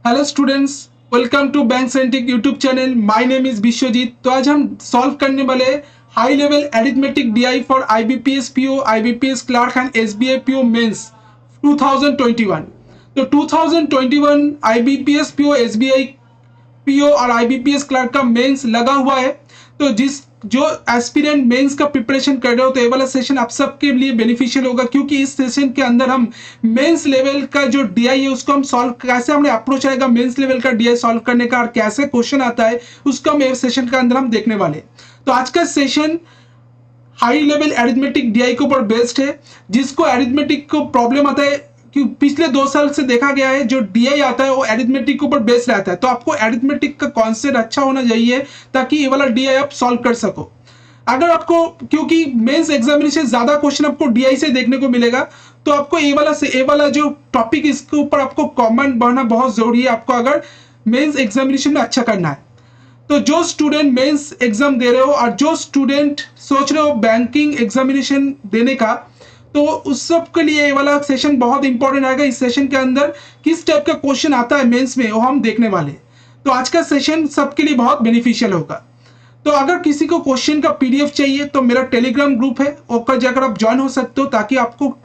Hello students, welcome to bank centric YouTube channel. My name is Vishwajeet. तो आज हम solve करने वाले high level arithmetic DI for IBPS PO, IBPS clerk and SBI PO mains 2021। तो 2021 IBPS PO, SBI PO और IBPS clerk का mains लगा हुआ है। तो जो एस्पिरेंट मेंस का प्रिपरेशन कर रहे हो तो ये वाला सेशन आप सबके लिए बेनिफिशियल होगा, क्योंकि इस सेशन के अंदर हम मेंस लेवल का जो डीआई है उसको हम सॉल्व कैसे हमें अप्रोच आएगा मेंस लेवल का डीआई सॉल्व करने का और कैसे क्वेश्चन आता है उसका हम इस सेशन के अंदर हम देखने वाले। तो आज का session high level arithmetic DI के ऊपर बेस्ड है। जिसको अरिथमेटिक को प्रॉब्लम आता है कि पिछले 2 साल से देखा गया है जो डीआई आता है वो अरिथमेटिक के ऊपर बेस्ड रहता है, तो आपको अरिथमेटिक का कॉन्सेप्ट अच्छा होना चाहिए ताकि ये वाला डीआई आप सॉल्व कर सको। अगर आपको, क्योंकि मेंस एग्जामिनेशन ज्यादा क्वेश्चन आपको डीआई से देखने को मिलेगा, तो आपको ये वाला जो टॉपिक इसके ऊपर आपको कॉमन बढ़ना बहुत जरूरी है आपको अगर मेंस एग्जामिनेशन में अच्छा करना है। तो जो स्टूडेंट मेंस एग्जाम दे रहे हो और जो स्टूडेंट सोच रहे हो बैंकिंग एग्जामिनेशन देने का, तो उस सब के लिए ये वाला सेशन बहुत इंपॉर्टेंट आएगा। इस सेशन के अंदर किस टाइप का क्वेश्चन आता है मेंस में वो हम देखने वाले। तो आज का सेशन सबके लिए बहुत बेनिफिशियल होगा। तो अगर किसी को क्वेश्चन का पीडीएफ चाहिए तो मेरा टेलीग्राम ग्रुप है, ओकर जाकर आप ज्वाइन हो सकते हो, ताकि आपको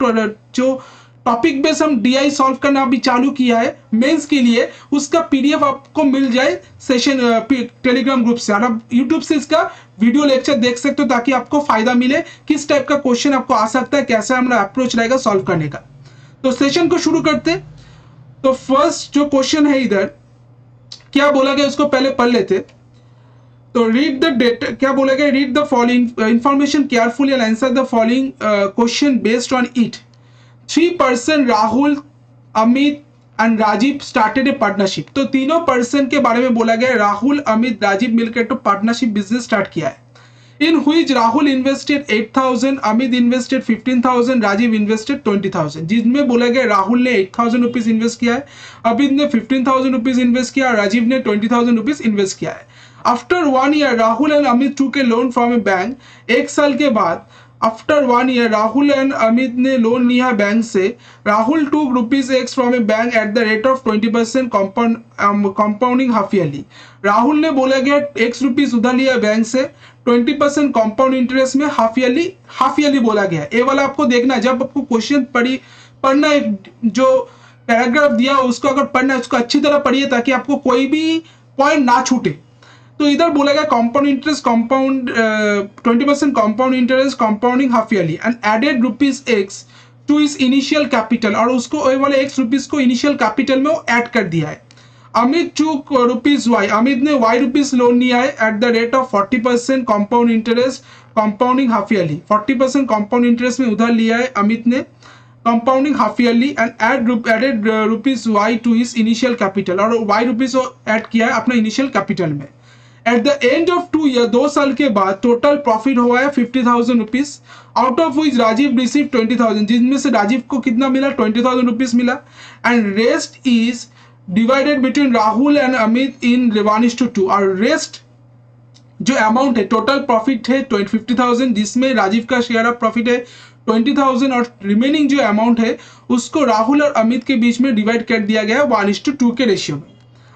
जो टॉपिक बेस हम डीआई सॉल्व करना अभी चालू किया है मेंस के लिए, उसका पीडीएफ आपको मिल जाए सेशन टेलीग्राम ग्रुप से। और आप यूट्यूब से इसका वीडियो लेक्चर देख सकते हो ताकि आपको फायदा मिले किस टाइप का क्वेश्चन आपको आ सकता है, कैसे हमारा अप्रोच रहेगा सॉल्व करने का। तो सेशन को शुरू करते। तो फर्स्ट जो क्वेश्चन है इधर क्या बोला गया उसको पहले पढ़ लेते। तो रीड द डेटा, क्या बोला गया, read the following information carefully and answer the following question based on it. 3 person Rahul, Amit and Rajiv started a partnership. तो तीनों पर्सन के बारे में बोला गया, राहुल, अमित, राजीव मिलकर तो पार्टनरशिप बिजनेस स्टार्ट किया है। In which Rahul invested 8,000, Amit invested 15,000, Rajiv invested 20,000। जिसमें बोला गया राहुल ने 8,000 रुपीज इन्वेस्ट किया है, अमित ने 15,000 रुपीज इन्वेस्ट किया और राजीव ने 20,000 रुपीज इन्वेस्ट किया है। After 1 year Rahul and Amit टूक ए लोन फ्रॉम ए बैंक। 1 साल के बाद after 1 year Rahul and Amit ने लोन लिया बैंक से। राहुल टूक ₹X from A bank at the rate of 20% compounding half yearly. Rahul ने बोला गया ₹X उधार लिया बैंक से 20% कंपाउंड इंटरेस्ट में हाफ ईयरली बोला गया। ये वाला आपको देखना है, जब आपको क्वेश्चन पढ़ना है, जो पैराग्राफ दिया उसको अगर पढ़ना है उसको अच्छी तरह पढ़िए ताकि आपको कोई भी पॉइंट ना छूटे। तो इधर बोला गया compound interest, compound 20% compound interest compounding half yearly and added ₹X to इस इनिशियल कैपिटल, और उसको वही वाले ₹X को इनिशियल कैपिटल में वो ऐड कर दिया है। अमित टूक ₹Y, अमित ने ₹Y लोन लिया है at the rate of 40% compound interest compounding half yearly. 40% compound interest में उधार लिया है अमित ने compounding half yearly and added ₹Y to इस इनिशियल कैपिटल, और ₹Y ऐड किया है अपना इनिशियल कैपिटल में। At the end of 2 year, 2 साल के बाद टोटल प्रॉफिट हुआ है ₹50,000, out of which Rajiv receive 20,000, जिसमें से राजीव को कितना मिला, ₹20,000 मिला। And rest is divided between Rahul and Amit in 1:2, और रेस्ट जो अमाउंट है टोटल प्रॉफिट है 50,000, जिसमें राजीव का शेयर ऑफ प्रॉफिट है 20,000, और रिमेनिंग जो अमाउंट है उसको राहुल और अमित के बीच में डिवाइड कर दिया गया है 1:2 के रेशियो में।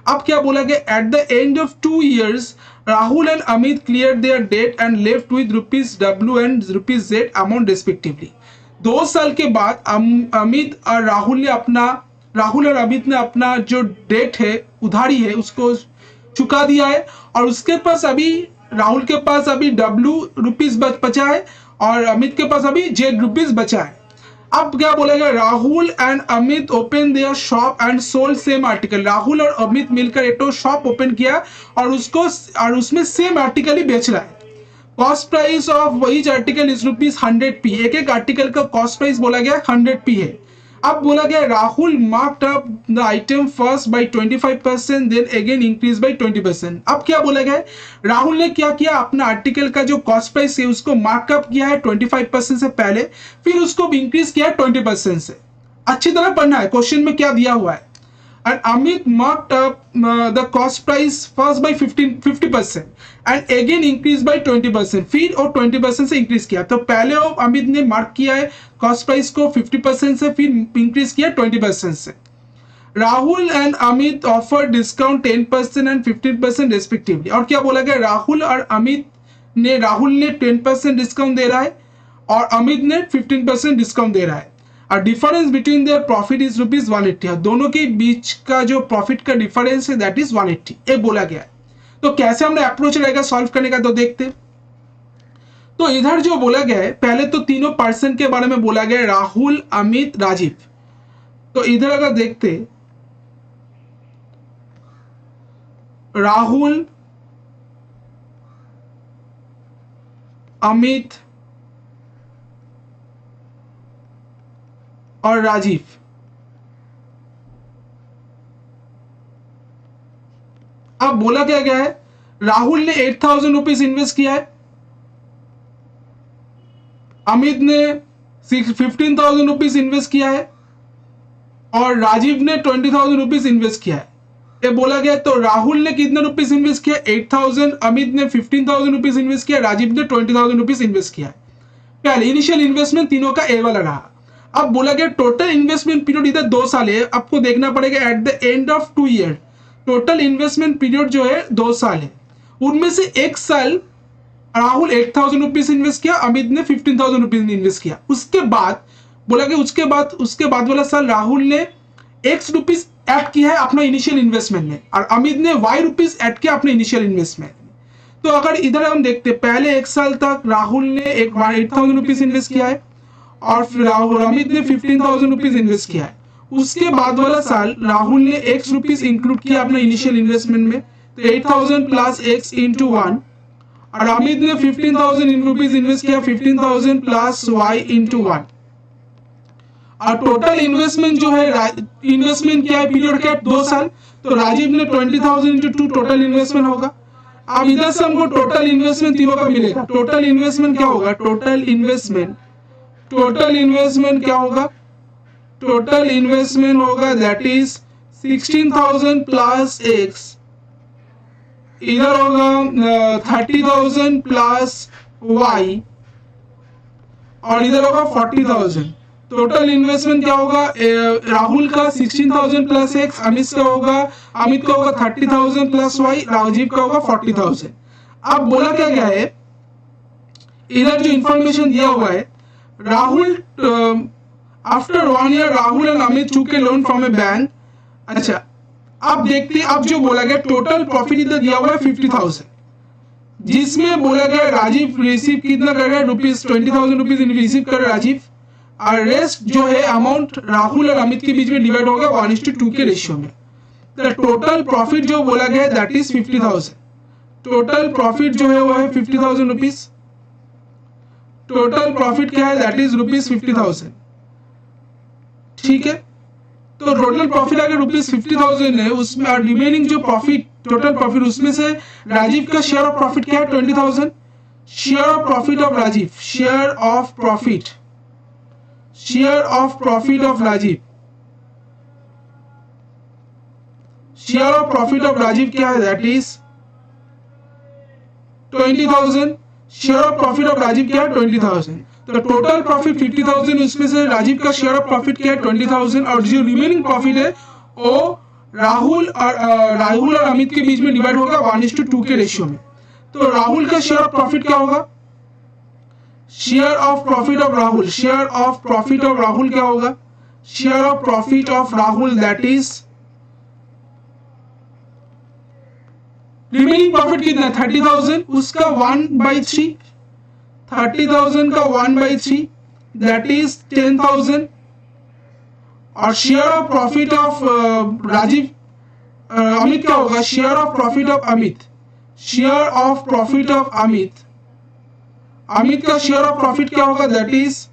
अब क्या बोला गया, at the end of 2 years Rahul and Amit clear their debt and left with ₹W and ₹Z amount respectively. 2 साल के बाद अमित और राहुल और अमित ने अपना जो डेट है, उधारी है, उसको चुका दिया है, और उसके पास अभी राहुल के पास अभी ₹W बचा है और अमित के पास अभी Z बचा है। अब क्या बोलेगा, Rahul and Amit open there shop and sold same article. Rahul और अमित मिलकर एक शॉप ओपन किया और उसमें सेम आर्टिकल ही बेच रहा है। Cost price of each article is ₹100p। एक आर्टिकल का कॉस्ट प्राइस बोला गया 100p है। अब बोला गया Rahul marked up the item first by 25%, then again increase by 20%। अब क्या बोला गया, राहुल ने क्या किया, अपना आर्टिकल का जो कॉस्ट प्राइस है उसको मार्कअप किया है 25% से पहले, फिर उसको इंक्रीज किया है 20% से। अच्छी तरह पढ़ना है, क्वेश्चन में क्या दिया हुआ है। And Amit marked up the cost price first by 50% and again increase by 20%, फिर और 20% से इंक्रीज किया। तो पहले अमित ने मार्क किया है कॉस्ट प्राइस को 50% से, फिर इंक्रीज किया 20% से। Rahul and Amit offer discount 10% and 15% respectively. और क्या बोला गया, राहुल और अमित ने, राहुल ने 10% डिस्काउंट दे रहा है और अमित ने 15% डिस्काउंट दे रहा है। और difference between their profit is ₹180। दोनों के बीच का जो प्रॉफिट का डिफरेंस है दैट इज 180, ये बोला गया है। तो कैसे हमने अप्रोच रहेगा सॉल्व करने का, तो देखते। तो इधर जो बोला गया है, पहले तो तीनों पर्सन के बारे में बोला गया है, राहुल, अमित, राजीव। तो इधर अगर देखते, राहुल, अमित और राजीव, अब बोला क्या गया है, राहुल ने 8,000 रुपीज इन्वेस्ट किया है, अमित ने 15,000 रुपीज इन्वेस्ट किया है और राजीव ने 20,000 रुपीज इन्वेस्ट किया है, ये बोला गया। तो राहुल ने कितने रुपीज इन्वेस्ट किया, 8,000, अमित ने 15,000 रुपीज इन्वेस्ट किया, राजीव ने 20,000 रुपीज इन्वेस्ट किया है। पहले इनिशियल इन्वेस्टमेंट तीनों का ए वाला रहा। अब बोला गया टोटल इन्वेस्टमेंट पीरियड इधर 2 साल है, आपको देखना पड़ेगा eight the end of 2 year total investment period जो है 2 साल है। उनमें से 1 साल राहुल 8,000 रुपीज इन्वेस्ट किया, अमित ने 15,000 रुपीज इन्वेस्ट किया। उसके बाद बोला गया उसके बाद वाला साल राहुल ने X रुपीज ऐड किया है अपना इनिशियल इन्वेस्टमेंट में और अमित ने Y रुपीज ऐड किया अपने इनिशियल इन्वेस्टमेंट में। तो अगर इधर हम देखते, पहले 1 साल तक राहुल ने 8,000 रुपीज इन्वेस्ट किया है और फिर अमित ने 15,000 रुपीज इन्वेस्ट किया है। उसके बाद वाला साल राहुल ने X रुपीज इंक्लूड किया अपना इनिशियल इन्वेस्टमेंट में, तो 8,000 प्लस X इंटू 1, और अमित ने 15,000 रुपीज इन्वेस्ट किया, 15,000 प्लस Y इंटू 1। और टोटल इन्वेस्टमेंट जो है, इन्वेस्टमेंट क्या है, पीरियड क्या है, 2 साल। तो राजीव ने 20,000 इंटू 2 टोटल इन्वेस्टमेंट होगा। अब इधर से हमको टोटल इन्वेस्टमेंट तीनों का मिलेगा। टोटल इन्वेस्टमेंट क्या होगा, टोटल इन्वेस्टमेंट क्या होगा, टोटल इन्वेस्टमेंट होगा दैट इज 16,000 प्लस X, इधर होगा 30,000 प्लस Y और इधर होगा 40,000। टोटल इन्वेस्टमेंट क्या होगा, राहुल का 16,000 प्लस X, अमित का होगा 30,000 प्लस Y, राजीव का होगा 40,000। अब बोला क्या गया है, इधर जो इंफॉर्मेशन दिया हुआ है, Rahul after 1 year Rahul and Amit took a loan from a bank। अच्छा, अब देखते, अब जो बोला गया टोटल प्रॉफिट इधर दिया हुआ है 50,000, जिसमें बोला गया राजीव रिसीव कितना कर रहा है, 20,000 रुपीज रिसीव कर रहा है राजीव, और रेस्ट जो है अमाउंट राहुल और अमित के बीच में डिवाइड होगा 1:2 के रेशियो में। तो टोटल प्रॉफिट जो बोला गया है दैट इज 50,000। टोटल प्रॉफिट जो है वो है 50,000 रुपीज। टोटल प्रॉफिट क्या है, दैट इज ₹50,000। ठीक है, तो टोटल प्रॉफिट अगर ₹50,000 है, उसमें और रिमेनिंग जो प्रॉफिट, टोटल प्रॉफिट, उसमें से राजीव का शेयर ऑफ प्रॉफिट क्या है, 20,000। Share of profit of Rajiv, share of profit of Rajiv, share of profit of Rajiv क्या है, that is 20,000। Share of profit of Rajiv क्या है, 20,000। तो टोटल प्रॉफिट 50,000, उसमें से राजीव का शेयर ऑफ प्रॉफिट क्या है, 20,000, और जो रिमेनिंग प्रॉफिट है वो राहुल और अमित के बीच में डिवाइड होगा 1:2 के रेशियो में। तो राहुल का शेयर ऑफ प्रॉफिट क्या होगा, share of profit of Rahul, share of profit of Rahul क्या होगा, share of profit of Rahul that is remaining profit कितना, 30,000, उसका 1/3, 30,000 का 1/3 दैट इज 10,000। और share of profit of Rajiv, Amit क्या होगा, share of profit of Amit, share of profit of Amit, Amit का शेयर ऑफ प्रॉफिट क्या होगा, that is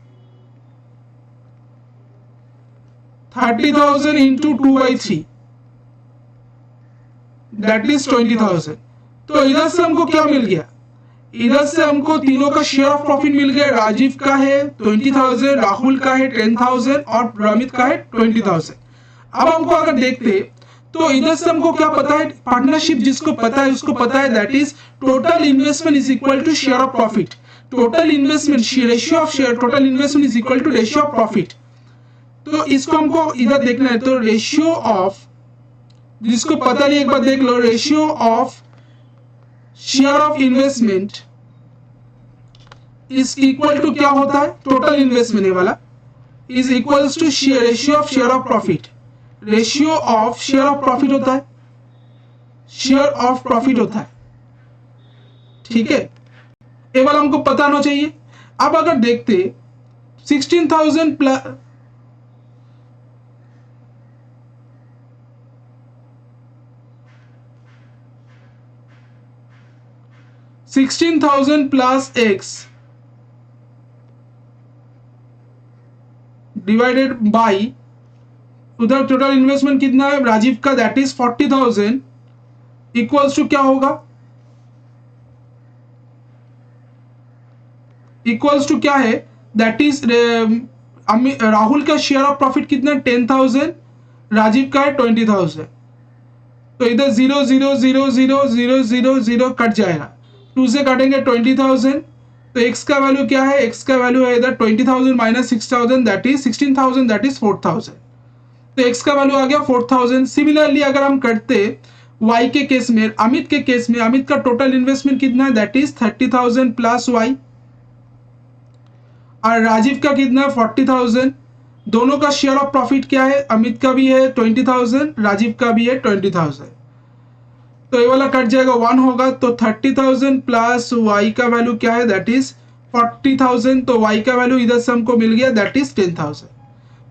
30,000 into 2/3 that is 20,000। तो इधर से हमको क्या मिल गया, इधर से हमको तीनों का शेयर ऑफ प्रॉफिट मिल गया। राजीव का है 20,000, राहुल का है 10,000 और अमित का है 20,000। अब हमको अगर देखते तो इधर से हमको क्या पता है, पार्टनरशिप जिसको पता है उसको पता है that is total investment is equal to share of profit. Total investment, ratio of share, total investment is equal to ratio of profit. तो इसको हमको इधर देखना है, तो रेशियो ऑफ, जिसको पता नहीं एक बार देख लो, ratio of share of investment is equal to क्या होता है, टोटल इन्वेस्टमेंट वाला is equals to ratio of share of profit. Ratio of share of profit होता है, शेयर ऑफ प्रॉफिट होता है, ठीक है, ये वाला हमको पता होना चाहिए। अब अगर देखते 16,000 plus 16,000 plus x divided by, उधर टोटल इन्वेस्टमेंट कितना है राजीव का, दैट इज 40,000 इक्वल्स टू क्या होगा, इक्वल्स टू क्या है, दैट इज राहुल का शेयर ऑफ प्रॉफिट कितना, 10,000, राजीव का है 20,000। तो इधर 0 0 0 0 0 0 0 कट जाएगा, 2 से काटेंगे 20,000, तो x का वैल्यू क्या है, x का वैल्यू है इधर 20,000 minus 6,000 that is 16,000, that is 4,000। तो x का वैल्यू आ गया 4,000। सिमिलरली अगर हम करते y के केस में, अमित के केस में, अमित का टोटल इन्वेस्टमेंट कितना है, दैट इज 30,000 प्लस y, और राजीव का कितना है 40,000। दोनों का शेयर ऑफ प्रॉफिट क्या है, अमित का भी है 20,000, राजीव का भी है 20,000, तो ये वाला कट जाएगा 1 होगा, तो 30,000 प्लस y का वैल्यू क्या है, दैट इज 40,000, तो y का वैल्यू इधर से हमको मिल गया, दैट इज 10,000,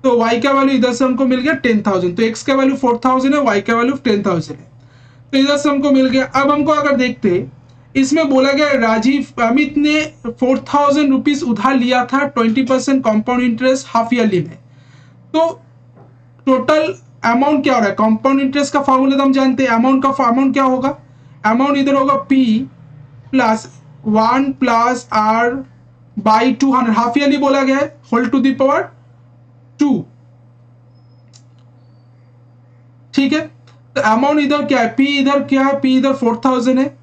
तो y का वैल्यू इधर से हमको मिल गया 10,000, तो x का वैल्यू 4,000 है, y का वैल्यू 10,000 है, तो इधर से हमको मिल गया। अब हमको अगर देखते, इसमें बोला गया राजीव अमित ने 4,000 रुपीज उधार लिया था 20% कॉम्पाउंड इंटरेस्ट हाफ ईयरली में, तो टोटल अमाउंट क्या हो रहा है, कंपाउंड इंटरेस्ट का फॉर्मूला तो हम जानते हैं, अमाउंट का अमाउंट क्या होगा, अमाउंट इधर होगा P plus 1 plus R by 200, half yearly बोला गया है, होल टू द पावर 2, ठीक है। तो अमाउंट इधर क्या है, P इधर क्या है, P इधर 4,000 है,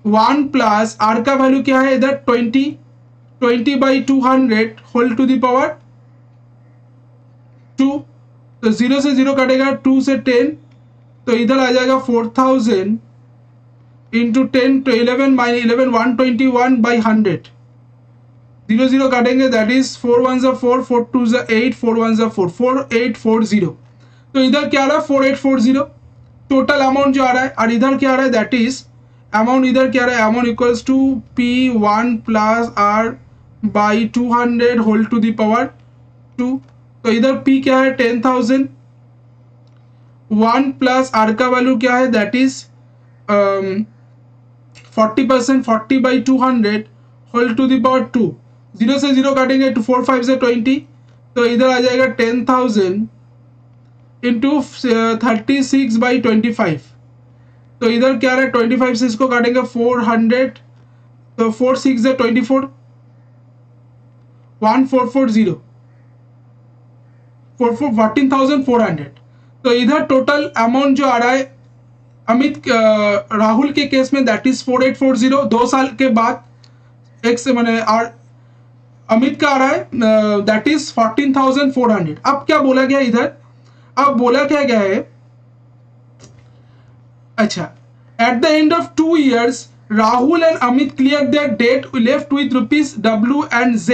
1 प्लस R का वैल्यू क्या है इधर 20 by 200 whole to the power 2, तो 0 से 0 कटेगा, 2 से 10, तो इधर आ जाएगा 4,000 इंटू 10, तो 11 माइनस 11 121 बाई 100, 0 0 काटेंगे, दैट इज 4 1 जा 4, 4 2 जा 8, 4 1 जा 4, 4840, तो इधर क्या आ रहा है 4840 टोटल अमाउंट जो आ रहा है, और इधर क्या आ रहा है, दैट इज अमाउंट इधर क्या आ रहा है, amount equals to P1 plus R by 200 whole to the power 2, तो इधर P क्या है 10,000, 1 प्लस R का वैल्यू क्या है, that is 40%, 40 by 200 whole to the power 2, 0 से 0 काटेंगे, 2 4 5 से 20, तो इधर आ जाएगा 10,000 इंटू 36 बाई 25, तो इधर क्या है 25 से इसको काटेंगे 400, तो 4 6 से 24, 1440, 14,400, तो इधर टोटल अमाउंट जो आ रहा है अमित राहुल के केस में, दैट इज 4840, 2 साल के बाद एक से मैंने, और अमित का आ रहा है दैट इज 14,400। अब क्या बोला गया इधर, अब बोला क्या गया है, अच्छा, at the end of 2 years Rahul and Amit clear their debt left with rupees W and Z,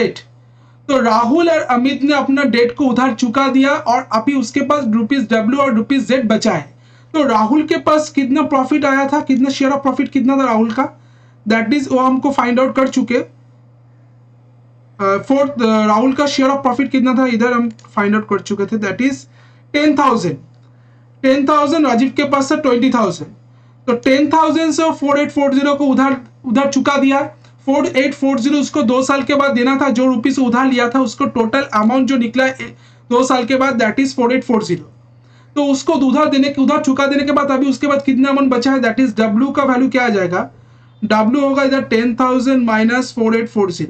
तो राहुल और अमित ने अपना डेट को उधार चुका दिया, और अभी उसके पास रुपीज W और रुपीज Z बचा है, तो राहुल के पास कितना प्रॉफिट आया था, कितना शेयर ऑफ प्रॉफिट कितना था राहुल का, दैट इज वो हमको फाइंड आउट कर चुके। राहुल का शेयर ऑफ प्रॉफिट कितना था, इधर हम फाइंड आउट कर चुके थे, दैट इज 10,000, 10,000, राजीव के पास था 20,000, तो 10,000 से 4840 को उधार चुका दिया, 4840 उसको 2 साल के बाद देना था, जो रुपीस उधार लिया था उसको टोटल अमाउंट जो निकला 2 साल के बाद, दैट इज 4840, तो उसको उधार चुका देने के बाद अभी उसके बाद कितना अमाउंट बचा है, दैट इज W का वैल्यू क्या आ जाएगा, W होगा इधर 10,000 माइनस 4840,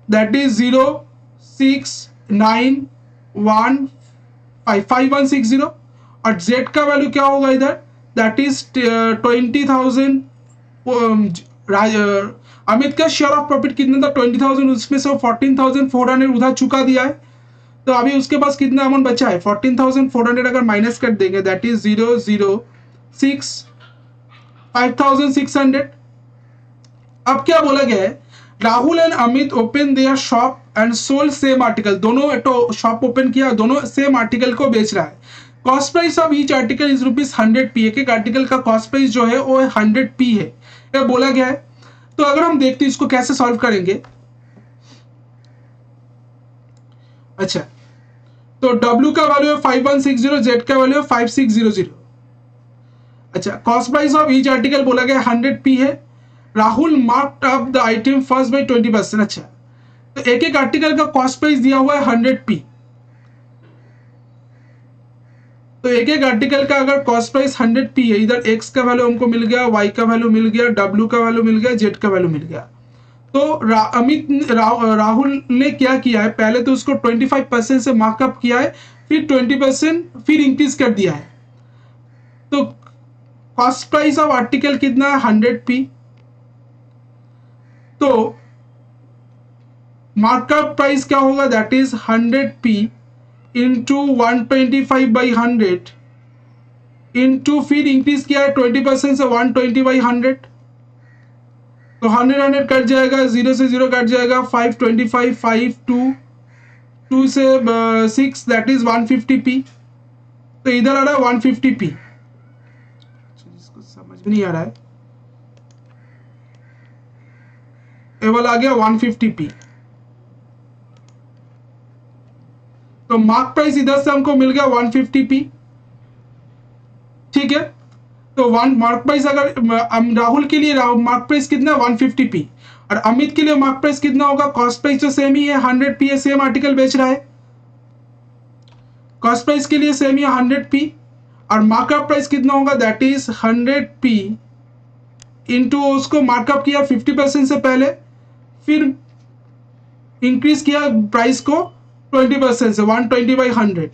दैट इज 069155160, और Z का वैल्यू क्या होगा इधर, दैट इज 20,000, अमित का शेयर ऑफ प्रॉफिट कितना था 20,000, उसमें से 14,400 उधर चुका दिया है, तो अभी उसके पास कितना अमाउंट बचा है 14,400 अगर माइनस कर देंगे दैट इज 006 5,600। अब क्या बोला गया है, Rahul and Amit open there shop and sold same article, दोनों तो शॉप ओपन किया, दोनों सेम आर्टिकल को बेच रहा है। Cost price of each article is ₹100p, एक एक आर्टिकल का कॉस्ट प्राइस जो है वो 100p है, ये बोला गया है। तो अगर हम देखते हैं इसको कैसे सॉल्व करेंगे। अच्छा, तो W का वैल्यू है 5160, Z का वैल्यू है 5600। अच्छा, cost price of each article बोला गया 100p है। Rahul marked up the item first bye 20%। अच्छा, तो एक एक आर्टिकल का कॉस्ट प्राइस दिया हुआ है 100p, तो एक एक आर्टिकल का अगर कॉस्ट प्राइस 100p है, इधर x का वैल्यू हमको मिल गया, y का वैल्यू मिल गया, w का वैल्यू मिल गया, z का वैल्यू मिल गया। तो राहुल ने क्या किया है, पहले तो उसको 25% से मार्कअप किया है, फिर 20% फिर इंक्रीज कर दिया है। तो कॉस्ट प्राइस ऑफ आर्टिकल कितना है 100p, तो मार्कअप प्राइस क्या होगा that is 100p into 125/100 into फिर इंक्रीज किया है 20% से 120/100, तो 100 कट जाएगा, 0 से 0 कट जाएगा, 525 5 2 से 6 दैट इज 150p, तो इधर आ रहा है 150p। इसको समझ में नहीं आ रहा है, ये वाला आ गया 150p। तो मार्क प्राइस इधर से हमको मिल गया 150p, ठीक है। तो मार्क प्राइस अगर राहुल के लिए मार्क प्राइस कितना 150p, और अमित के लिए मार्क प्राइस कितना होगा, कॉस्ट प्राइस तो सेम ही है 100p है, सेम आर्टिकल बेच रहा है, कॉस्ट प्राइस के लिए सेम ही 100p, और मार्कअप प्राइस कितना होगा दैट इज 100p इंटू उसको मार्कअप किया 50% से पहले, फिर इंक्रीज किया प्राइस को 20% से 120/100,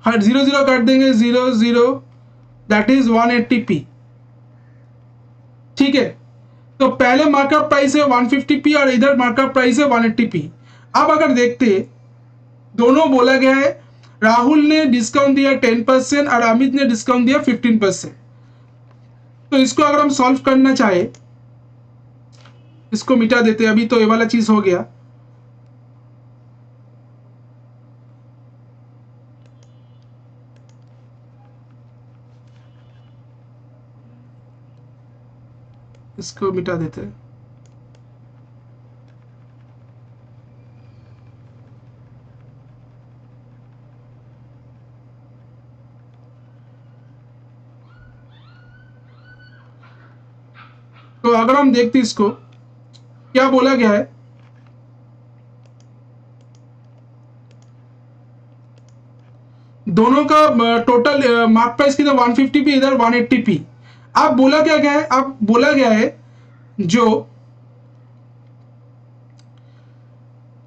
0 0 काट देंगे, 0 0 दैट इज 180p, ठीक है। तो पहले मार्कअप प्राइस है 150p और इधर मार्कअप प्राइस है 180p। अब अगर देखते दोनों बोला गया है, राहुल ने डिस्काउंट दिया 10% और अमित ने डिस्काउंट दिया 15%। तो इसको अगर हम सॉल्व करना चाहे, इसको मिटा देते, अभी तो ये वाला चीज हो गया। इसको मिटा देते हैं। तो अगर हम देखते इसको क्या बोला गया है, दोनों का टोटल मार्क प्राइस कितना 150p, इधर 180p। अब बोला क्या गया है, अब बोला गया है जो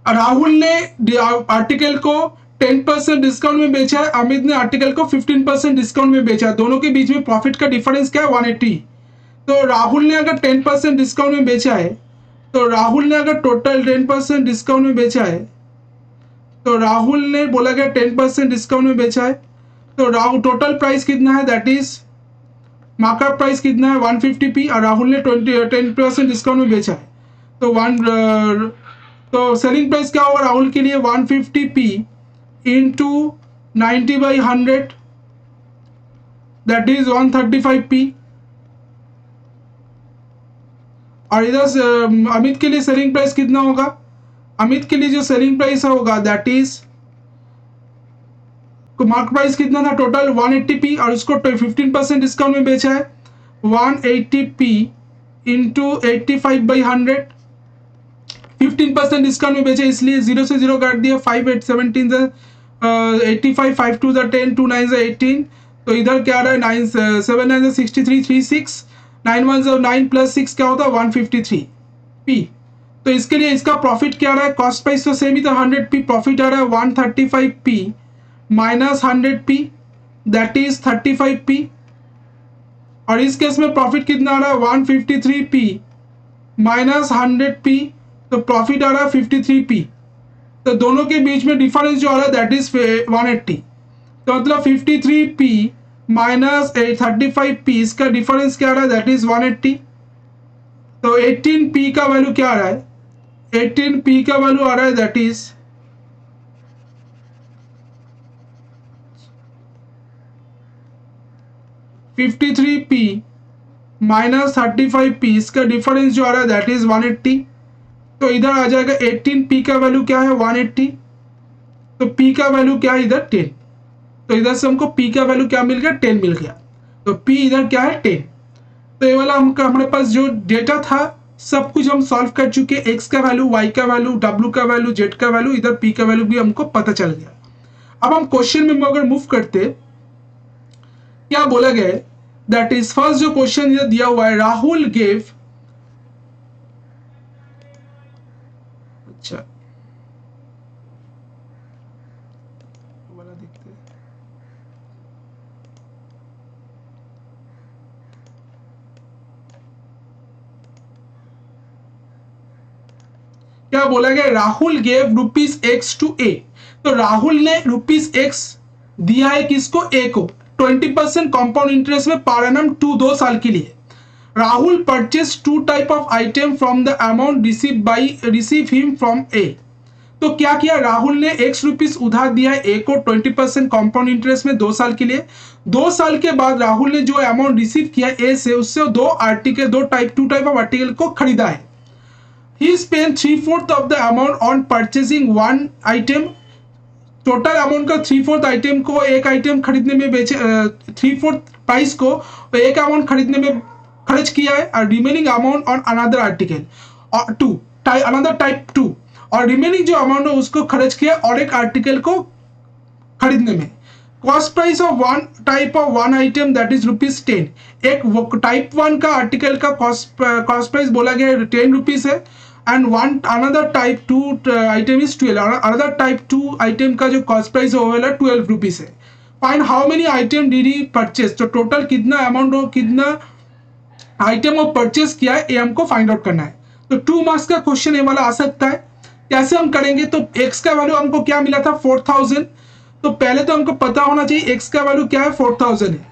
राहुल ने आर्टिकल को 10% डिस्काउंट में बेचा है, अमित ने आर्टिकल को 15% डिस्काउंट में बेचा है, दोनों के बीच में प्रॉफिट का डिफरेंस क्या है 180। तो राहुल ने अगर 10% डिस्काउंट में बेचा है, तो राहुल ने अगर टोटल 10% डिस्काउंट में बेचा है, तो राहुल ने बोला गया 10% डिस्काउंट में बेचा है, तो राहुल टोटल प्राइस कितना है दैट इज मार्कअप प्राइस कितना है 150p और राहुल ने 10% डिस्काउंट में बेचा है, तो सेलिंग प्राइस क्या होगा राहुल के लिए 150p into 90/100 that is 135p, और इधर से अमित के लिए सेलिंग प्राइस कितना होगा, अमित के लिए जो सेलिंग प्राइस होगा दैट इज मार्क प्राइस कितना था टोटल 180p और उसको 15% डिस्काउंट में बेचा है 180p इंटू 85/100, 15% डिस्काउंट में बेचा इसलिए 0 से 0 काट दिया, 5 8 17 से 85, 5 2 10, 2 9 18, तो इधर क्या आ रहा है 9 7 9 63 36, 9 1 9 प्लस 6 क्या होता है 153p। तो इसके लिए इसका प्रॉफिट क्या आ रहा है, कॉस्ट प्राइस तो सेम ही था 100p, प्रॉफिट आ रहा है 135p minus 100p that is 35p, और इस केस में प्रॉफिट कितना आ रहा है 153p माइनस 100p, तो प्रॉफिट आ रहा है 53p। तो दोनों के बीच में डिफरेंस जो आ रहा है दैट इज 180। तो मतलब 53p माइनस 35p, इसका डिफरेंस क्या आ रहा है दैट इज 180। तो 18p का वैल्यू क्या आ रहा है, 18p का वैल्यू आ रहा है that is 53p minus 35p, इसका डिफरेंस जो आ रहा है दैट इज 180। तो इधर आ जाएगा 18p का वैल्यू क्या है 180, तो p का वैल्यू क्या है इधर 10। तो इधर से हमको p का वैल्यू क्या मिल गया 10 मिल गया। तो p इधर क्या है 10। तो ये वाला हमारे पास जो डेटा था सब कुछ हम सॉल्व कर चुके। x का वैल्यू, y का वैल्यू, w का वैल्यू, z का वैल्यू, इधर p का वैल्यू भी हमको पता चल गया। अब हम क्वेश्चन में अगर मूव करते, क्या बोला गया है दैट इज फर्स्ट जो क्वेश्चन इधर दिया हुआ है, राहुल गेव, अच्छा वाला देखते हैं, क्या बोला गया, राहुल गेव ₹X टू ए। तो राहुल ने ₹X दिया है किसको, ए को, 20% कंपाउंड इंटरेस्ट में पर एनम 2 साल के लिए। Rahul purchase 2 type of item from the amount receive him from A. तो क्या किया, राहुल ने ₹X उधार दिया है ए को 20% कंपाउंड इंटरेस्ट में 2 साल के लिए। 2 साल के बाद राहुल ने जो अमाउंट रिसीव किया ए से, उससे 2 टाइप ऑफ आर्टिकल को खरीदा है। He spent 3/4 of the amount on purchasing one item। Total amount का 3/4 आइटम को, एक आइटम खरीदने में बेचे, 3/4 प्राइस को एक अमाउंट खरीदने में खर्च किया है। और remaining amount on another article और अनदर टाइप 2, और रिमेनिंग जो अमाउंट है उसको खर्च किया और एक आर्टिकल को खरीदने में। Cost price of one type of one item that is ₹10। एक टाइप 1 का आर्टिकल का कॉस्ट प्राइस बोला गया है ₹10 है, and another type 2 item is 12। Another type 2 item का जो कॉस्ट प्राइस है वो वाला ₹12 है। Find how many item did he purchase. तो टोटल कितना अमाउंट हो, कितना आइटम वो परचेज किया है, ये हमको फाइंड आउट करना है। तो 2 मार्क्स का क्वेश्चन ये वाला आ सकता है। कैसे हम करेंगे, तो x का वैल्यू हमको क्या मिला था 4000। तो पहले तो हमको पता होना चाहिए x का वैल्यू क्या है 4000 है।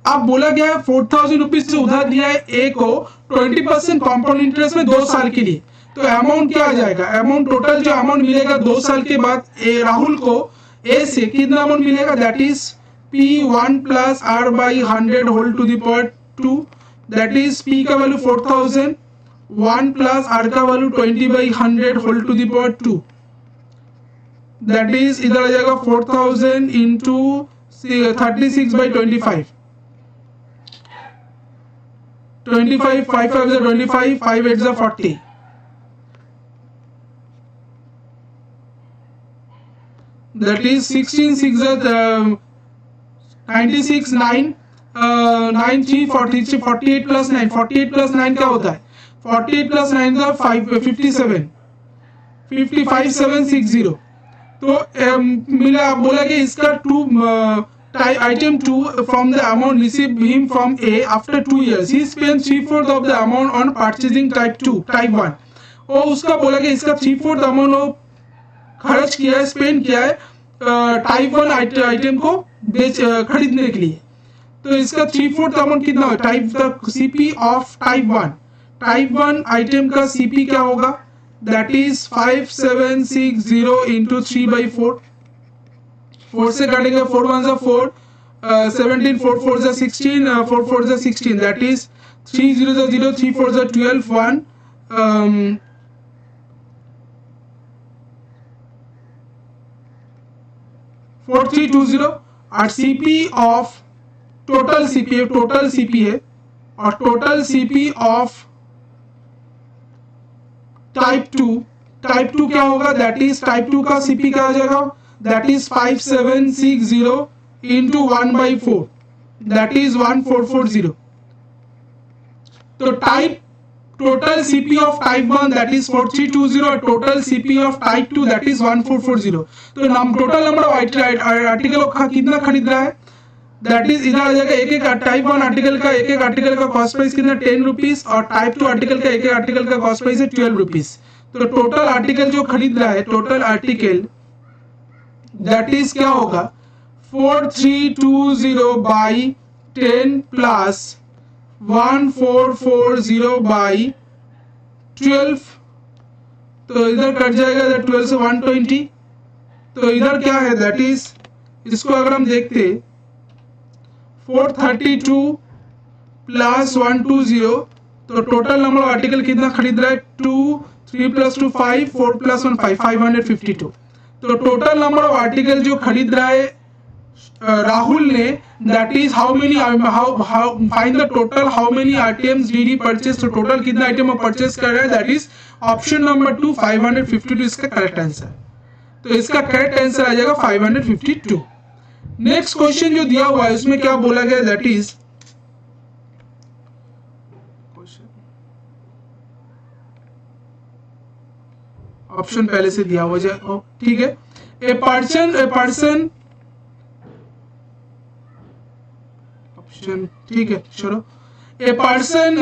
अब बोला गया है 4000 रुपीज से उधार दिया है ए को 20% कंपाउंड इंटरेस्ट में 2 साल के लिए। तो अमाउंट क्या आ जाएगा, अमाउंट टोटल जो अमाउंट मिलेगा 2 साल के बाद राहुल को ए से कितना अमाउंट मिलेगा that is P1 plus R/100 whole to the power 2, that is P का वैल्यू 4000, 1 प्लस R का value 20/100 whole to the power 2, that is इधर आ जाएगा 4000 into 36/25, 25, 5 5 25, 5 8 40, that is 16 6 96 9 9 3 43 48 plus 9, 48 plus 9 क्या होता है, 48 प्लस 9 का 57 55 7 6 0। तो मिला, बोला कि इसका 2 item 2 from the amount received him from A after 2 years he spent 3/4 of the amount on purchasing type 1। और उसका बोला कि इसका 3/4 अमाउंट वो खर्च किया है, स्पेंड किया है टाइप 1 आइटम को खरीदने के लिए। तो इसका 3/4 अमाउंट कितना हो, type CP of type 1 item का सीपी क्या होगा, दैट इज 5760 इंटू 3/4, 4 से काटेंगे 4 1 4, 17 4 4 16, 4 4 16, दैट इज 3 0 0, 3 4 12, 1 4320। और सीपी ऑफ टोटल सीपी है और टोटल सीपी ऑफ टाइप 2 क्या होगा, दैट इज टाइप 2 का सीपी क्या आ जाएगा, that is 5760 into 1/4, that is 1440। तो type total CP of type 1 that is 4320 और total CP of type 2 that is 1440। तो टोटल नंबर ऑफ आर्टिकल कितना खरीद रहा है, दैट इज इधर आ जाएगा एक एक टाइप 1 आर्टिकल का एक एक आर्टिकल का कॉस्ट प्राइस कितना 10 रुपीज और टाइप 2 आर्टिकल का एक एक आर्टिकल का कॉस्ट प्राइस है 12 रुपीज। तो टोटल आर्टिकल जो खरीद रहा है टोटल आर्टिकल दैट इज क्या होगा 4320 बाई 10 प्लस 1440 बाई 12। तो इधर कट जाएगा 12 से 120। तो इधर क्या है दैट इज इसको अगर हम देखते 432 प्लस 120 तो टोटल नंबर आर्टिकल कितना खरीद रहा है 2 3 प्लस 2 5 4 प्लस 1 5 552। तो टोटल नंबर ऑफ आर्टिकल जो खरीद रहा है राहुल ने that is how many find the total how many items did he purchase. तो टोटल कितना आइटम परचेज कर रहा है दैट इज ऑप्शन नंबर 2 552 इसका करेक्ट आंसर। तो इसका करेक्ट आंसर आ जाएगा 552। नेक्स्ट क्वेश्चन जो दिया हुआ है उसमें क्या बोला गया दैट इज ऑप्शन पहले से दिया हुआ है ठीक है। ए पर्सन ऑप्शन ठीक है चलो A person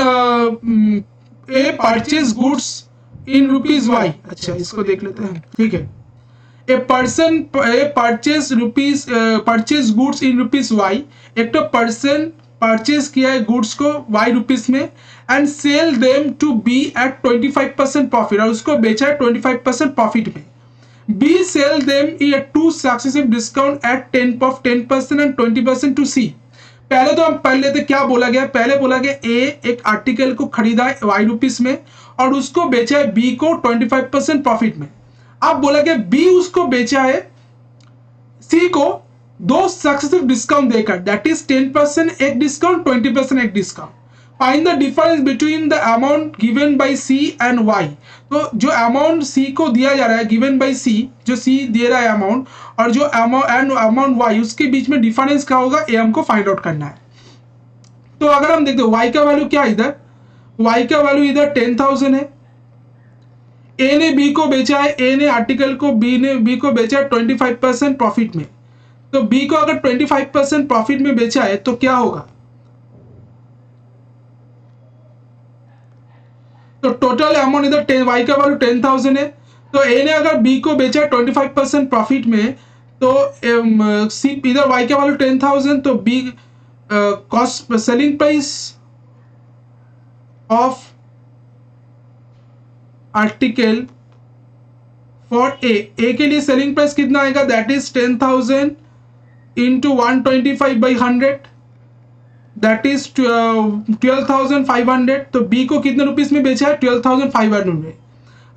A purchase goods in rupees Y. अच्छा इसको देख लेते हैं ठीक है। A person purchase goods in rupees Y. एक तो पर्सन परचेज किया है गुड्स को वाई रुपीज में and sell them to B at 25% profit और उसको बेचा है 25% प्रॉफिट में। B sell them in two successive discount at 10% and 20% to C. पहले तो हम पढ़ लेते क्या बोला गया। पहले बोला गया ए एक आर्टिकल को खरीदा है वाई रुपीज में और उसको बेचा है बी को 25% प्रॉफिट में। अब बोला गया बी उसको बेचा है सी को दो सक्सेसिव डिस्काउंट देकर दैट इज 10% एक डिस्काउंट 20% एक discount. Find the difference between the amount given by C and Y. तो जो अमाउंट सी को दिया जा रहा है गिवन बाय सी जो सी दे रहा है अमाउंट और जो अमाउंट वाई उसके बीच में डिफरेंस क्या होगा ये हमको फाइंड आउट करना है। तो अगर हम देखते वाई का वैल्यू क्या है इधर वाई का वैल्यू इधर 10,000 है। ए ने बी को बेचा है ए ने आर्टिकल को बी को बेचा है 25% प्रॉफिट में। तो बी को अगर 25% प्रॉफिट में बेचा है तो क्या होगा। तो टोटल अमाउंट इधर वाई का वैल्यू 10,000 है। तो ए ने अगर बी को बेचा 25% प्रॉफिट में तो सी इधर वाई का वैल्यू 10,000 तो B cost selling price of article for A के लिए सेलिंग प्राइस कितना आएगा that is 10,000 into 125/100 that is 12,500। तो बी को कितने रुपीस में बेचा है 12,500 में।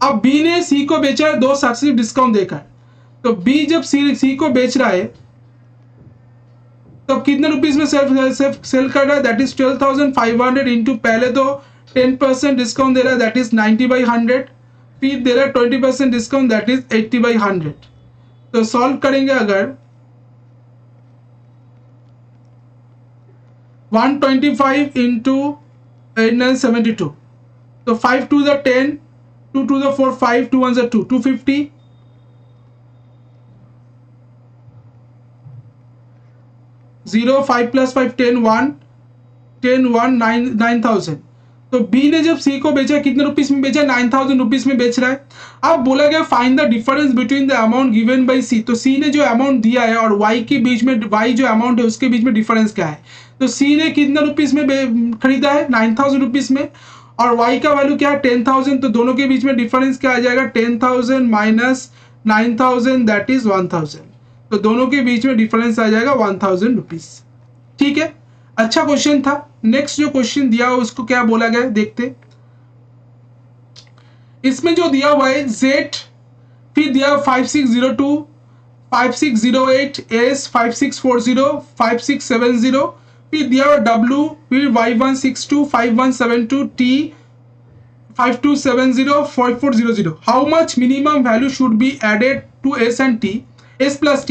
अब बी ने सी को बेचा है दो सक्सेसिव डिस्काउंट देकर। तो बी जब सी को बेच रहा है तो कितने रुपीस में सेल कर रहा है दैट इज 12,500 इंटू पहले तो 10% डिस्काउंट दे रहा है दैट इज 90/100 फिर दे रहा है 20% डिस्काउंट दैट इज 80/100। तो सॉल्व करेंगे अगर 125 इंटू 8972 तो 5 to the 10 2 to the 4 5 2 1 2 250 0 5 plus 5 10 1 10 1 9,000। तो बी ने जब सी को बेचा कितने रुपीस में बेचा 9,000 रुपीस में बेच रहा है। अब बोला गया find the difference between the amount given by C. तो सी ने जो अमाउंट दिया है और वाई के बीच में वाई जो अमाउंट है उसके बीच में डिफरेंस क्या है। तो सी ने कितने रुपीस में खरीदा है 9,000 रुपीस में और वाई का वैल्यू क्या है 10,000। तो दोनों के बीच में डिफरेंस क्या आ जाएगा 10,000 माइनस 9,000 दैट इज 1,000। तो दोनों के बीच में डिफरेंस आ जाएगा 1,000 रुपीस। ठीक है अच्छा क्वेश्चन था। नेक्स्ट जो क्वेश्चन दिया हुआ उसको क्या बोला गया देखते। इसमें जो दिया हुआ है Z फिर दिया 5602 5608 S 5640 5670 फिर दिया हुआ W फिर Y162 5172 T 5270 4400। How much minimum value should be added to S and T। S plus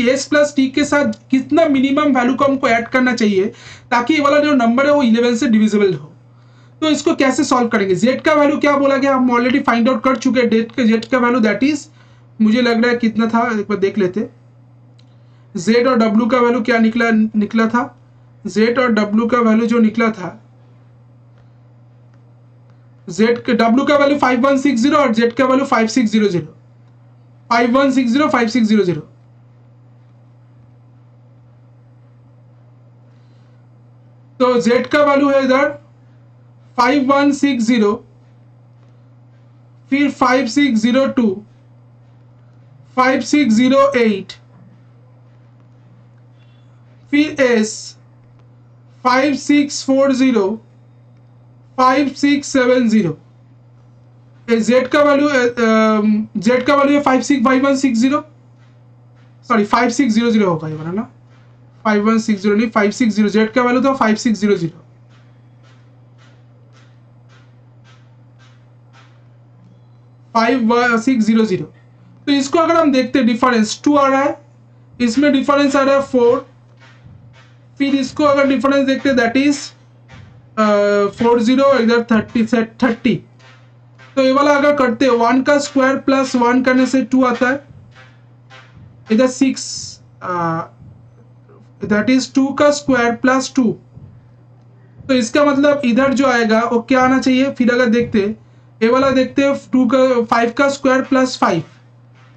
T के साथ कितना मिनिमम वैल्यू को हमको ऐड करना चाहिए ताकि ये वाला जो नंबर है वो 11 से डिविजिबल हो। तो इसको कैसे सॉल्व करेंगे। Z का वैल्यू क्या बोला गया हम ऑलरेडी फाइंड आउट कर चुके हैं। Z का वैल्यू दैट इज मुझे लग रहा है कितना था एक बार देख लेते। Z और W का वैल्यू क्या निकला था जेड और डब्ल्यू का वैल्यू जो निकला था, जेड के डब्ल्यू का वैल्यू 5160 और जेड का वैल्यू 5600, 5160 5600। तो जेड का वैल्यू है इधर 5160, फिर 5602, 5608, फिर एस 5640, 5670। जेड का वैल्यू है 5160, सॉरी 5600 होगा ये वाला ना, 5160 नहीं 560, जेड का वैल्यू था 5600, 5600। तो इसको अगर हम देखते हैं डिफरेंस 2 आ रहा है, इसमें डिफरेंस आ रहा है 4, फिर इसको अगर डिफरेंस देखते हैं दैट इज 40, इधर 30। तो ये वाला अगर करते हैं 1 का स्क्वायर प्लस 1 करने से 2 आता है, इधर 6, दैट इज 2 का स्क्वायर प्लस 2। तो इसका मतलब इधर जो आएगा वो क्या आना चाहिए, फिर अगर देखते ये वाला देखते हैं 5 का स्क्वायर प्लस 5,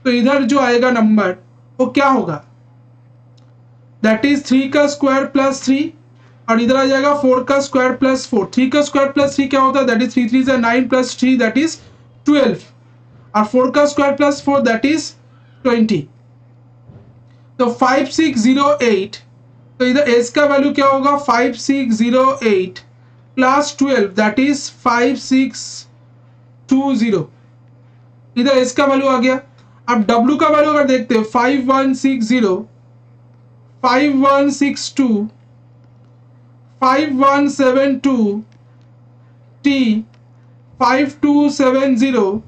तो इधर जो आएगा नंबर वो क्या होगा, दैट इज 3 का स्क्वायर प्लस 3, और इधर आ जाएगा 4 का स्क्वायर प्लस 4। 3 का स्क्वायर प्लस 3 क्या होता है, that is 3 3 9 plus 3 that is 12, और 4 का स्क्वायर प्लस 4 दैट इज 20। तो 5608, तो इधर एस का वैल्यू क्या होगा 5608 प्लस 12 दैट इज 5620, इधर एस का वैल्यू आ गया। अब डब्ल्यू का वैल्यू अगर देखते हैं 5160, 5162, 5172, T 5270,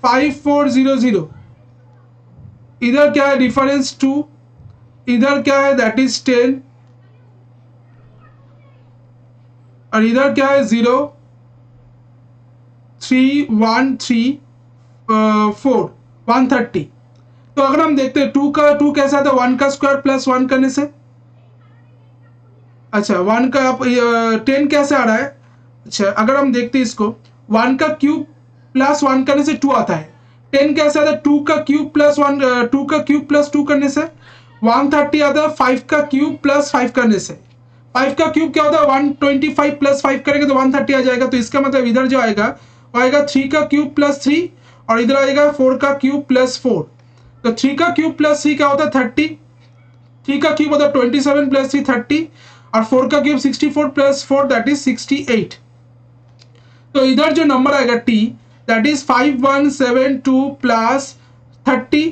5400, इधर क्या है डिफरेंस 2, इधर क्या है दैट इज 10, और इधर क्या है 0 3 1 3 4 130। तो अगर हम देखते हैं 2 कैसा था, 1 का स्क्वायर प्लस 1 करने से, अच्छा 1 का 10 कैसे आ रहा है, अच्छा अगर हम देखते हैं इसको 1 का क्यूब प्लस 1 करने से 2 आता है, 10 कैसे आता है 2 का क्यूब प्लस 1, 2 का क्यूब प्लस 2 करने से 130 आता है, 5 का क्यूब प्लस 5 करने से, 5 का क्यूब क्या होता है 125 प्लस 5 करेंगे तो 130 आ जाएगा। तो इसका मतलब इधर जो आएगा वो आएगा 3 का क्यूब प्लस 3, और इधर आएगा 4 का क्यूब प्लस 4। तो 3 का क्यूब प्लस 3 क्या होता है 30, 3 का क्यूब होता है 27 प्लस 3 30, और 4 का क्यूब 64 प्लस 4 दैट इज 68। तो इधर जो नंबर आएगा T that is 5172 plus 30